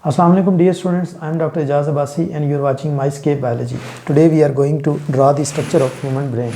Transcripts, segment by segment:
Assalamu alaikum dear students, I am Dr. Ijaz Abbasi and you are watching MyScape Biology. Today we are going to draw the structure of human brain.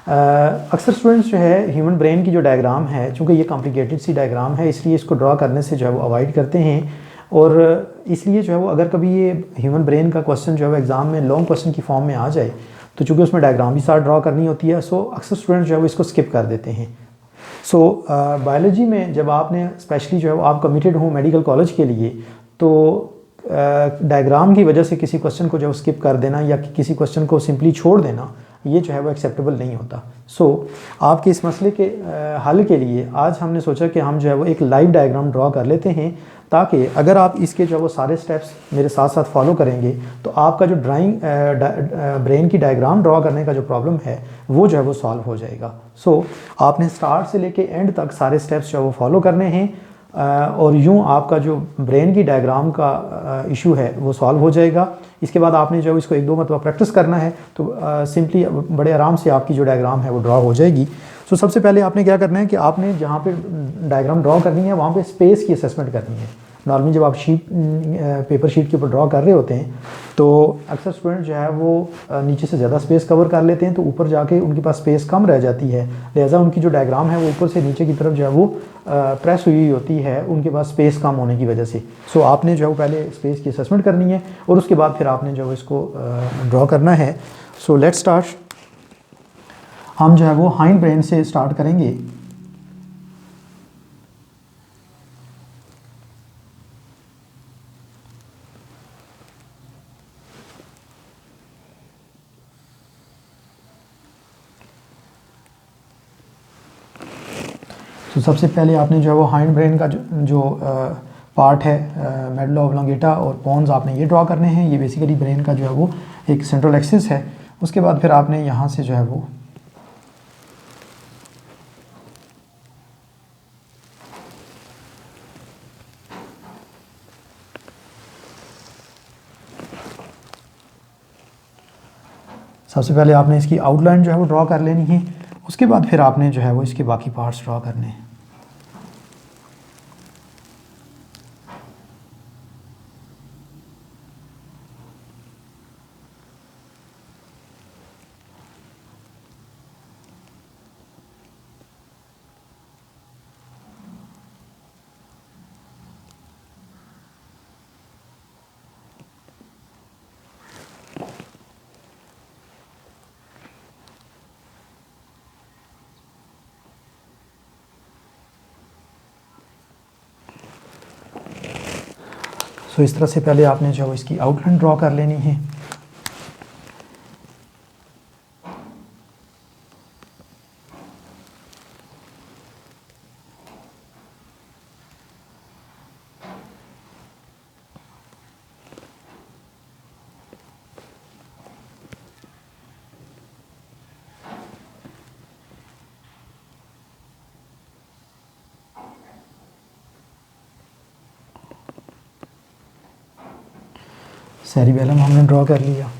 अक्सर students जो है human brain की जो diagram है, चूँकि ये complicated C diagram है, इसलिए इसको ड्रा करने से जो है वो अवॉइड करते हैं। और इसलिए जो है वो अगर कभी ये ह्यूमन ब्रेन का क्वेश्चन जो है वो एग्ज़ाम में लॉन्ग क्वेश्चन की फॉर्म में आ जाए तो चूँकि उसमें डायग्राम भी साथ ड्रा करनी होती है, सो अक्सर स्टूडेंट्स जो है वो इसको स्किप कर देते हैं। बायोलॉजी में जब आपने स्पेशली जो है वो आप कमिटेड हो मेडिकल कॉलेज के लिए, तो डायग्राम की वजह से किसी क्वेश्चन को जो स्किप कर देना या किसी क्वेश्चन को सिंपली छोड़ देना, ये जो है वो एक्सेप्टेबल नहीं होता। आपके इस मसले के हल के लिए आज हमने सोचा कि हम जो है वो एक लाइव डायग्राम ड्रॉ कर लेते हैं, ताकि अगर आप इसके जो है वो सारे स्टेप्स मेरे साथ साथ फॉलो करेंगे तो आपका जो ब्रेन की डायग्राम ड्रॉ करने का जो प्रॉब्लम है वो जो है वो सॉल्व हो जाएगा। आपने स्टार्ट से लेके एंड तक सारे स्टेप्स जो है वो फॉलो करने हैं और यूँ आपका जो ब्रेन की डायग्राम का इशू है वो सॉल्व हो जाएगा। इसके बाद आपने जो इसको 1-2 मरतबा प्रैक्टिस करना है तो सिंपली बड़े आराम से आपकी जो डायग्राम है वो ड्रॉ हो जाएगी। सबसे पहले आपने क्या करना है कि आपने जहाँ पे डायग्राम ड्रॉ करनी है वहाँ पे स्पेस की असेसमेंट करनी है। नॉर्मली जब आप पेपर शीट के ऊपर ड्रॉ कर रहे होते हैं तो अक्सर स्टूडेंट जो है वो नीचे से ज़्यादा स्पेस कवर कर लेते हैं, तो ऊपर जाके उनके पास स्पेस कम रह जाती है, लिहाजा उनकी जो डायग्राम है वो ऊपर से नीचे की तरफ जो है वो प्रेस हुई होती है उनके पास स्पेस कम होने की वजह से। आपने जो है वो पहले स्पेस की असेसमेंट करनी है और उसके बाद फिर आपने जो है इसको ड्रॉ करना है। Let's start. हम जो है वो हाइंड ब्रेन से स्टार्ट करेंगे। सबसे पहले आपने जो है वो हाइंड ब्रेन का जो पार्ट है, मेडुला ऑब्लोंगेटा और पोन्स, आपने ये ड्रॉ करने हैं। ये बेसिकली ब्रेन का जो है वो एक सेंट्रल एक्सिस है। उसके बाद फिर आपने यहाँ से जो है वो सबसे पहले आपने इसकी आउटलाइन जो है वो ड्रॉ कर लेनी है। उसके बाद फिर आपने जो है वो इसके बाकी पार्ट्स ड्रॉ करने हैं। इस तरह से पहले आपने जो है इसकी आउटलाइन ड्रॉ कर लेनी है। सेरिबेलम हमने ड्रॉ कर लिया।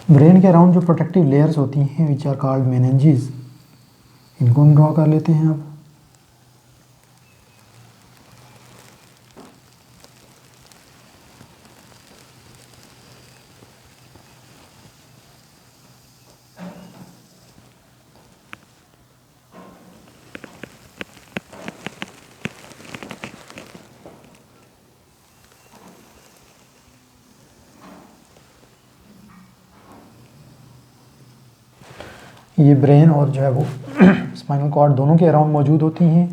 ब्रेन के अराउंड जो प्रोटेक्टिव लेयर्स होती हैं विच आर कॉल्ड मेनिंजेस, इनको हम ड्रॉ कर लेते हैं अब। ये ब्रेन और जो है वो स्पाइनल कॉर्ड दोनों के अराउंड मौजूद होती हैं।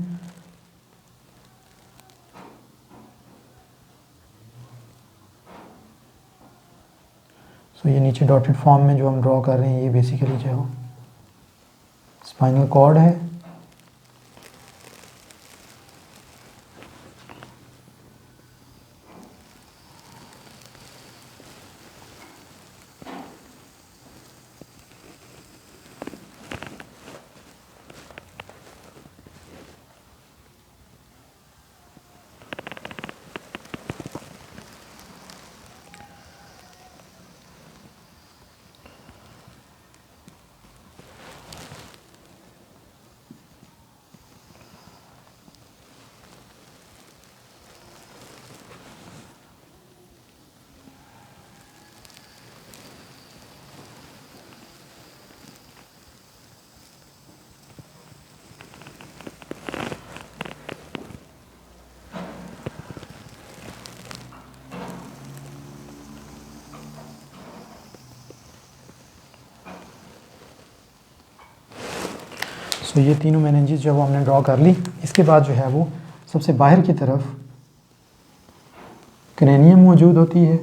सो ये नीचे डॉटेड फॉर्म में जो हम ड्रॉ कर रहे हैं ये बेसिकली जो है वो स्पाइनल कॉर्ड है। तो ये तीनों मेनिंजेस जो है वो हमने ड्रॉ कर ली। इसके बाद जो है वो सबसे बाहर की तरफ क्रेनियम मौजूद होती है।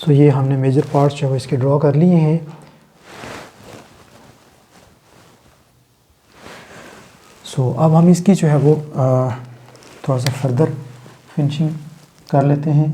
सो ये हमने मेजर पार्ट्स जो है इसके ड्रॉ कर लिए हैं। सो अब हम इसकी जो है वो थोड़ा सा फर्दर फिनिशिंग कर लेते हैं।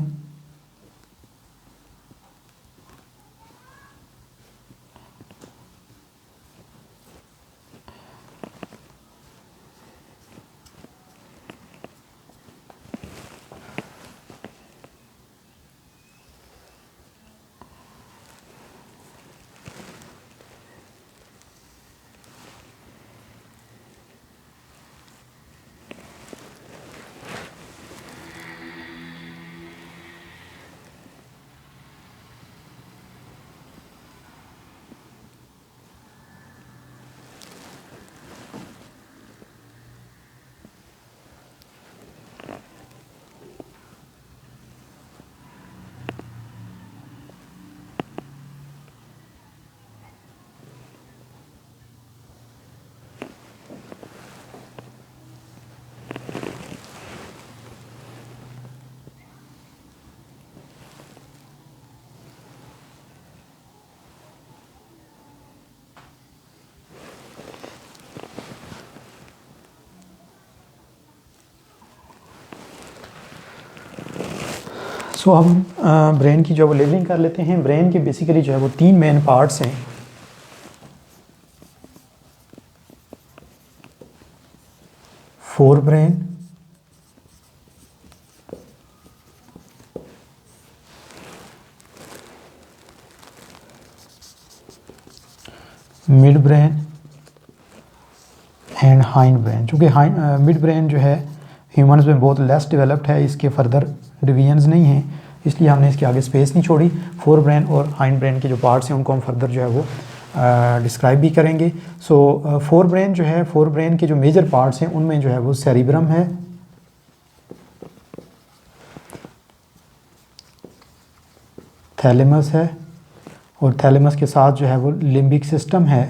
सो हम ब्रेन की जो है वो लेबलिंग कर लेते हैं। ब्रेन के बेसिकली जो है वो तीन मेन पार्ट्स हैं। Fore brain, mid brain and hind brain. चूँकि मिड ब्रेन जो है ह्यूमंस में बहुत लेस डेवलप्ड है, इसके फर्दर डिवीजन्स नहीं हैं, इसलिए हमने इसके आगे स्पेस नहीं छोड़ी। फोर ब्रेन और हाइंड ब्रेन के जो पार्ट्स हैं उनको हम फर्दर जो है वो डिस्क्राइब भी करेंगे। सो फोर ब्रेन जो है, फोर ब्रेन के जो मेजर पार्ट्स हैं उनमें जो है वो सेरिब्रम है, थैलेमस है, और थैलेमस के साथ जो है वो लिम्बिक सिस्टम है,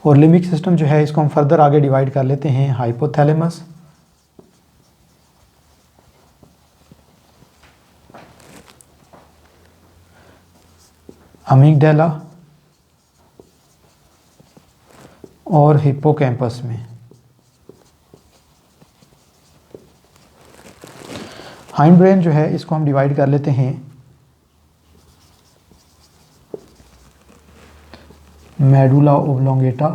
और लिम्बिक सिस्टम जो है इसको हम फर्दर आगे डिवाइड कर लेते हैं हाइपोथैलेमस, अमिगडाला और हिप्पोकैम्पस में। हाइंड ब्रेन जो है इसको हम डिवाइड कर लेते हैं medulla oblongata,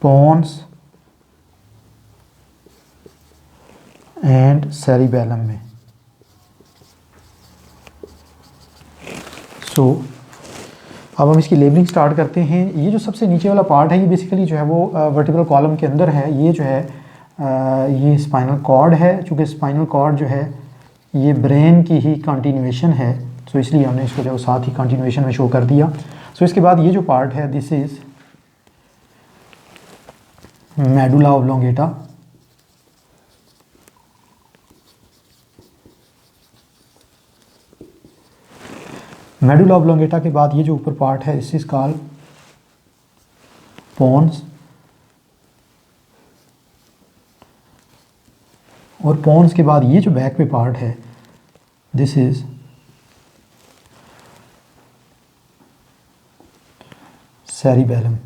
pons and cerebellum में। सो अब हम इसकी लेबलिंग स्टार्ट करते हैं। ये जो सबसे नीचे वाला पार्ट है ये बेसिकली जो है वो वर्टिब्रल कॉलम के अंदर है। ये जो है ये स्पाइनल कॉर्ड है। चूँकि स्पाइनल कॉर्ड जो है ये ब्रेन की ही कंटिन्यूएशन है, सो इसलिए हमने इसको जो है साथ ही कंटिन्यूएशन में शो कर दिया। सो इसके बाद ये जो पार्ट है this is medulla oblongata, medulla oblongata के बाद ये जो ऊपर पार्ट है दिस इज कॉल्ड पोन्स, और पोन्स के बाद ये जो बैक पे पार्ट है दिस इज सेरिबेलम,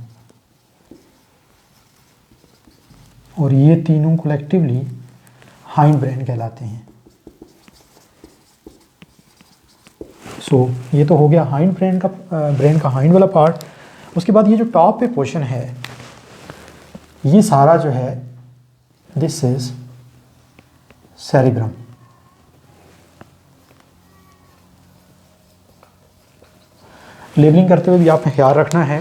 और ये तीनों कलेक्टिवली हाइंड ब्रेन कहलाते हैं। सो ये तो हो गया हाइंड ब्रेन का हाइंड वाला पार्ट। उसके बाद ये जो टॉप पे पोर्शन है ये सारा जो है दिस इज सेरिब्रम। लेबलिंग करते हुए भी आपने ख्याल रखना है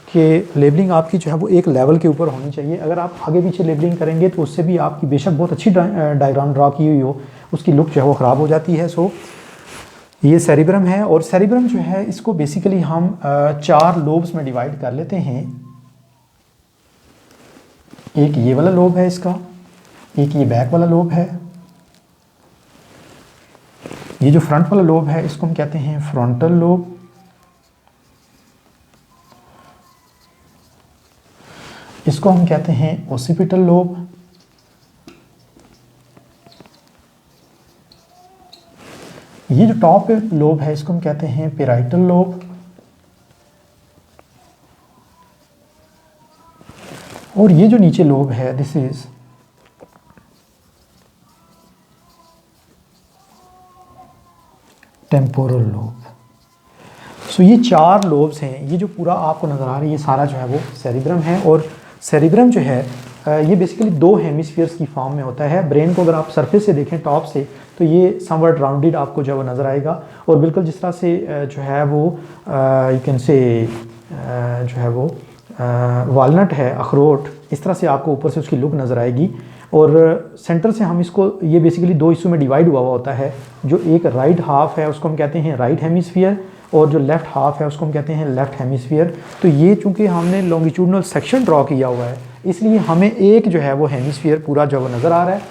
कि लेबलिंग आपकी जो है वो एक लेवल के ऊपर होनी चाहिए। अगर आप आगे पीछे लेबलिंग करेंगे तो उससे भी आपकी बेशक बहुत अच्छी डायग्राम ड्रा की हुई हो, उसकी लुक जो है वो ख़राब हो जाती है। सो ये सेरिब्रम है, और सेरिब्रम जो है इसको बेसिकली हम 4 लोब्स में डिवाइड कर लेते हैं। एक ये वाला लोब है इसका, एक ये बैक वाला लोब है, ये जो फ्रंट वाला लोब है इसको हम कहते हैं फ्रंटल लोब, इसको हम कहते हैं ओसिपिटल लोब, ये जो टॉप लोब है इसको हम कहते हैं पेराइटल लोब, और ये जो नीचे लोब है this is temporal lobe. So ये 4 लोब्स हैं। ये जो पूरा आपको नज़र आ रहा है ये सारा जो है वो सेरिब्रम है, और सेरिब्रम जो है ये बेसिकली 2 हेमिस्फीयर्स की फॉर्म में होता है। ब्रेन को अगर आप सरफेस से देखें टॉप से तो ये समवट राउंडेड आपको जो है वो नज़र आएगा, और बिल्कुल जिस तरह से जो है वो यू कैन से जो है वो वालनट है, अखरोट, इस तरह से आपको ऊपर से उसकी लुक नज़र आएगी। और सेंटर से हम इसको ये बेसिकली 2 हिस्सों में डिवाइड हुआ होता है। जो एक राइट हाफ है उसको हम कहते हैं राइट हेमिस्फीयर, और जो लेफ़्ट हाफ है उसको हम कहते हैं लेफ़्ट हेमिस्फीयर। तो ये चूँकि हमने लॉन्गिट्यूडनल सेक्शन ड्रॉ किया हुआ है इसलिए हमें एक जो है वो हेमिस्फीयर पूरा जो वो नज़र आ रहा है।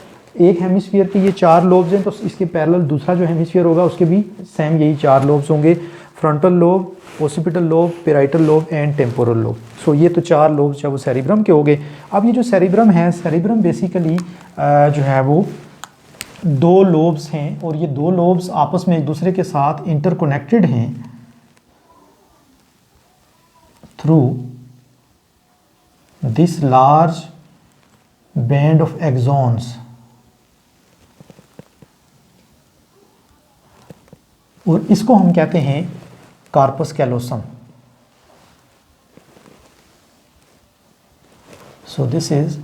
एक हेमिस्फीयर के ये 4 लोब्स हैं, तो इसके पैरेलल दूसरा जो हेमिस्फीयर होगा उसके भी सेम यही 4 लोब्स होंगे, frontal lobe, occipital lobe, parietal lobe and temporal lobe. So ये तो 4 लोब्स जो वो सेरिब्रम के हो गए। अब ये जो सेरिब्रम है, सेरिब्रम बेसिकली जो है वो 2 लोब्स हैं, और ये 2 लोब्स आपस में एक दूसरे के साथ इंटरकनेक्टेड हैं through this large band of axons, और इसको हम कहते हैं corpus callosum. So this is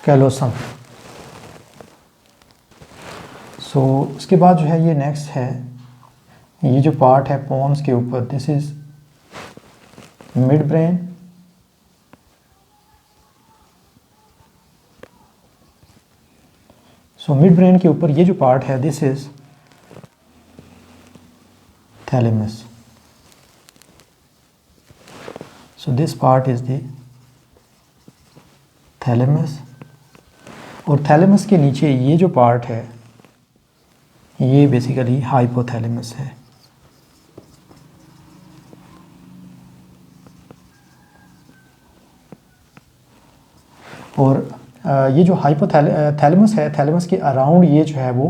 callosum. So उसके बाद जो है ये नेक्स्ट है, ये जो पार्ट है पोन्स के ऊपर, this is mid brain. So mid brain के ऊपर ये जो पार्ट है this is thalamus. So this part is the thalamus. और थैलेमस के नीचे ये जो पार्ट है ये बेसिकली हाइपोथैलेमस है। और ये जो हाइपोथैलेमस है, थैलेमस के अराउंड ये जो है वो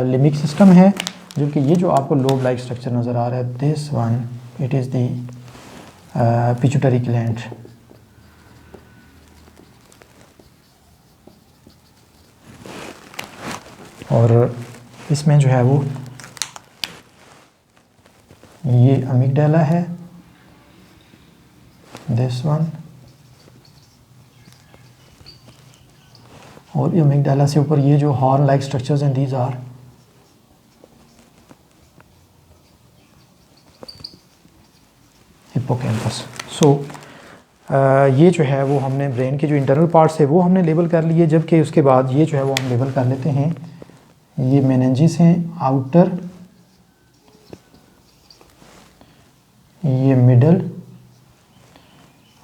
लिम्बिक सिस्टम है, जो कि ये जो आपको लोब लाइक स्ट्रक्चर नज़र आ रहा है, this one it is the pituitary gland. और इसमें जो है वो ये अमिगडाला है, दिस वन। और अमिगडाला से ऊपर ये जो हॉर्न लाइक स्ट्रक्चर्स हैं, दीज आर हिप्पोकैम्पस। सो ये जो है वो हमने ब्रेन के जो इंटरनल पार्ट्स है वो हमने लेबल कर लिए, जबकि उसके बाद ये जो है वो हम लेबल कर लेते हैं, ये मेनिंजेस हैं आउटर, ये मिडल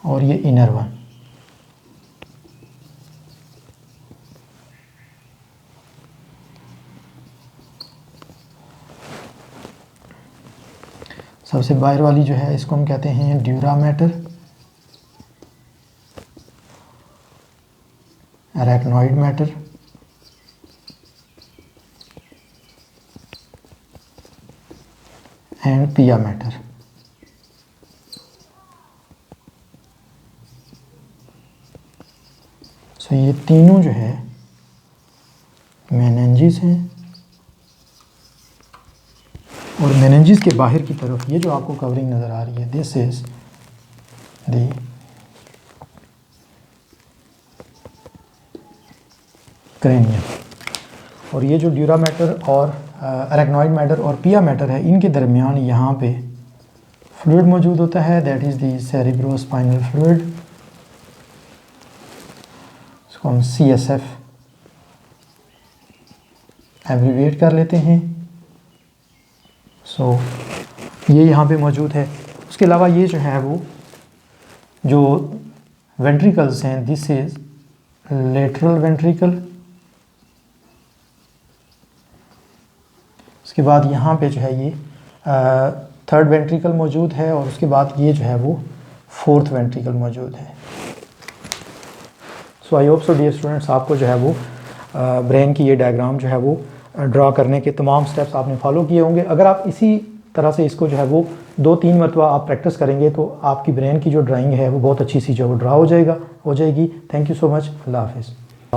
और ये इनर वन। सबसे बाहर वाली जो है इसको हम कहते हैं dura mater, arachnoid matter, and पिया मैटर। सो ये तीनों जो है मेनिंजेस हैं। और मेनिंजेस के बाहर की तरफ ये जो आपको कवरिंग नज़र आ रही है, दिस इज़ दी क्रेनियम। और ये जो ड्यूरा मैटर और अरेक्नॉइड मैटर और पिया मैटर है, इनके दरमियान यहाँ पे फ्लूइड मौजूद होता है, that is the cerebrospinal fluid, इसको हम CSF एब्रीविएट कर लेते हैं। सो ये यहाँ पे मौजूद है। उसके अलावा ये जो है वो जो वेंट्रिकल्स हैं, दिस इज़ लेटरल वेंट्रिकल। उसके बाद यहाँ पे जो है ये थर्ड वेंट्रिकल मौजूद है, और उसके बाद ये जो है वो फोर्थ वेंट्रिकल मौजूद है। So I hope so dear students, आपको जो है वो ब्रेन की ये डायग्राम जो है वो ड्रा करने के तमाम स्टेप्स आपने फॉलो किए होंगे। अगर आप इसी तरह से इसको जो है वो 2-3 मरतबा आप प्रैक्टिस करेंगे तो आपकी ब्रेन की जो ड्राइंग है वो बहुत अच्छी सी जो है वो ड्रा हो जाएगी। Thank you so much. अल्लाह हाफिज़।